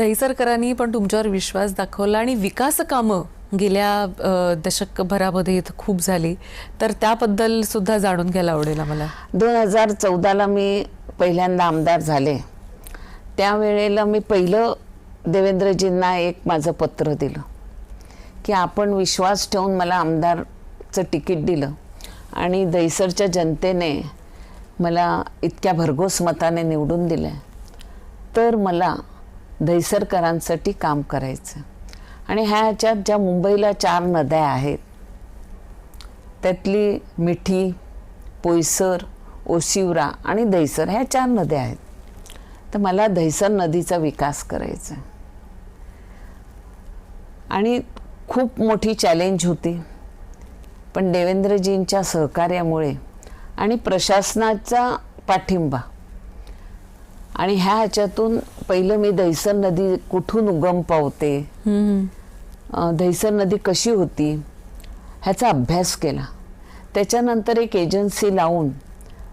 दहिसरकरांनी पण तुमच्यावर विश्वास दाखवला आणि विकास कामं गेल्या दशकभरामध्ये इथं खूप झाली, तर त्याबद्दल सुद्धा जाणून घ्यायला आवडेल आम्हाला. 2014ला मी पहिल्यांदा आमदार झाले. त्यावेळेला मी पहिलं देवेंद्रजींना एक माझं पत्र दिलं की आपण विश्वास ठेवून मला आमदारचं तिकीट दिलं आणि दहिसरच्या जनतेने मला इतक्या भरघोस मताने निवडून दिलं, तर मला दहिसरकरांसाठी काम करायचं. आणि ह्याच्यात ज्या मुंबईला 4 नद्या आहेत त्यातली मिठी, पोयसर, ओशिवरा आणि दहिसर ह्या 4 नद्या आहेत. तर मला दहिसर नदीचा विकास करायचा आणि खूप मोठी चॅलेंज होती. पण देवेंद्रजींच्या सहकार्यामुळे आणि प्रशासनाचा पाठिंबा आणि ह्याच्यातून पहिलं मी दहिसर नदी कुठून उगम पावते, दहिसर नदी कशी होती ह्याचा अभ्यास केला. त्याच्यानंतर एक एजन्सी लावून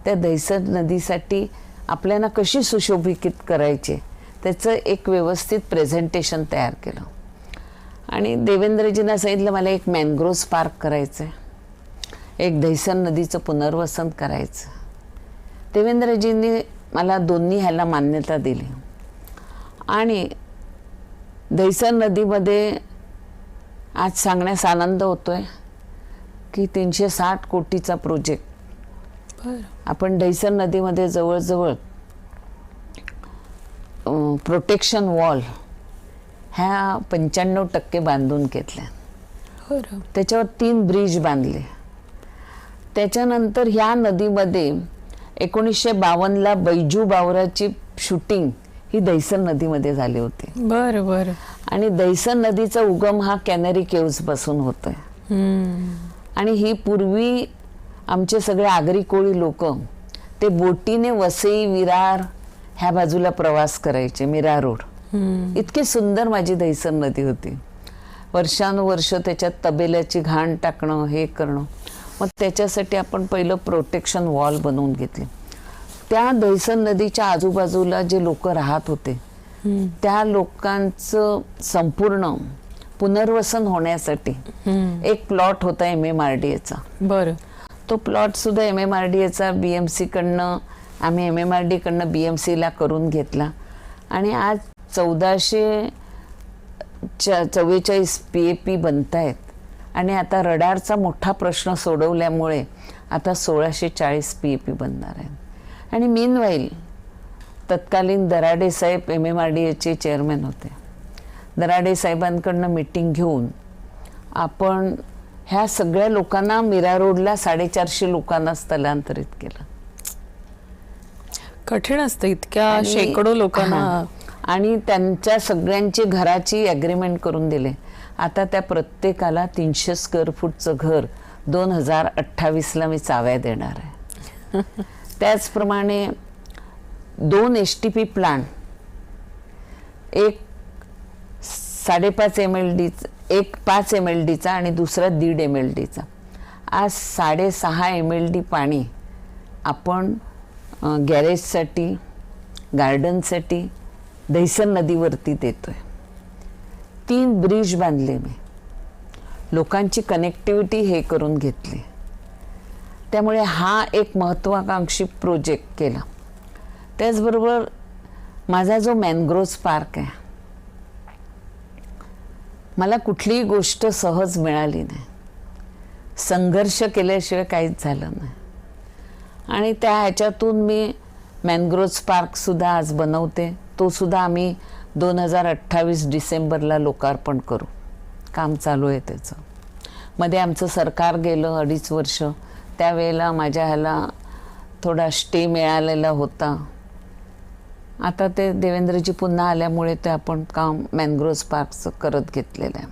त्या दहिसर नदीसाठी आपल्याला कशी सुशोभित करायचे त्याचं एक व्यवस्थित प्रेझेंटेशन तयार केलं. आणि देवेंद्रजींना सांगितलं मला एक मॅनग्रोव्ह पार्क करायचं आहे, एक दहिसर नदीचं पुनर्वसन करायचं. देवेंद्रजींनी मला दोन्ही ह्याला मान्यता दिली आणि दहिसर नदीमध्ये आज सांगण्यास आनंद होतोय की 360 कोटीचा प्रोजेक्ट आपण दहिसर नदीमध्ये जवळजवळ प्रोटेक्शन वॉल ह्या 95% बांधून घेतल्या. त्याच्यावर 3 ब्रिज बांधले. त्याच्यानंतर ह्या नदीमध्ये 1952ला बैजू बावराची शूटिंग ही दहिसर नदीमध्ये झाली होती. बरं बरं. आणि दहिसर नदीचा उगम हा कॅनरी केव्ज पासून होतोय. आणि ही पूर्वी आमचे सगळे आगरी कोळी लोक ते बोटीने वसई, विरार ह्या बाजूला प्रवास करायचे. मीरा रोड इतकी सुंदर माझी दहिसर नदी होती. वर्षानुवर्ष त्याच्यात तबेल्याची घाण टाकणं, हे करणं. मग त्याच्यासाठी आपण पहिलं प्रोटेक्शन वॉल बनवून घेतले. त्या दहिसर नदीच्या आजूबाजूला जे लोक राहत होते त्या लोकांचं संपूर्ण पुनर्वसन होण्यासाठी एक प्लॉट होता MMRDAचा. बरं. तो प्लॉट सुद्धा MMRDAचा BMC कडनं आम्ही MMRD कडनं BMCला करून घेतला. आणि आज 1444 PAP बनत आहेत. आणि आता रडारचा मोठा प्रश्न सोडवल्यामुळे आता 1640 PAP बनणार आहेत. आणि मीनवाईल तत्कालीन दराडे साहेब MMRDAचे चेअरमॅन होते. दराडे साहेबांकडनं मीटिंग घेऊन आपण ह्या सगळ्या लोकांना मीरा रोडला 450 लोकांना स्थलांतरित केलं. कठीण असतं इतक्या शेकडो लोकांना. आणि त्यांच्या सगळ्यांची घराची ॲग्रीमेंट करून दिले. आता त्या प्रत्येकाला 300 स्क्वेअर फूटचं घर 2028ला मी चाव्या देणार आहे. त्याचप्रमाणे 2 STP प्लांट, एक 5.5 MLD, एक 5 MLDचा आणि दुसरा 1.5 MLDचा. आज 6.5 MLD पाणी आपण गॅरेजसाठी, गार्डनसाठी दहिसर नदीवरती देतोय. 3 ब्रिज बांधले मी, लोकांची कनेक्टिव्हिटी हे करून घेतली. त्यामुळे हा एक महत्त्वाकांक्षी प्रोजेक्ट केला. त्याचबरोबर माझा जो मॅनग्रोव्ह पार्क आहे, मला कुठलीही गोष्ट सहज मिळाली नाही. संघर्ष केल्याशिवाय काहीच झालं नाही. आणि त्या ह्याच्यातून मी मॅनग्रोव्ह पार्कसुद्धा आज बनवते. तो सुद्धा आम्ही 2028 डिसेंबरला लोकार्पण करू. काम चालू आहे त्याचं. मध्ये आमचं सरकार गेलं 2.5 वर्ष. त्यावेळेला माझ्या ह्याला थोडा स्टे मिळालेला होता. आता ते देवेंद्रजी पुन्हा आल्यामुळे ते आपण काम मॅनग्रोव्ह पार्कचं करत घेतलेलं आहे.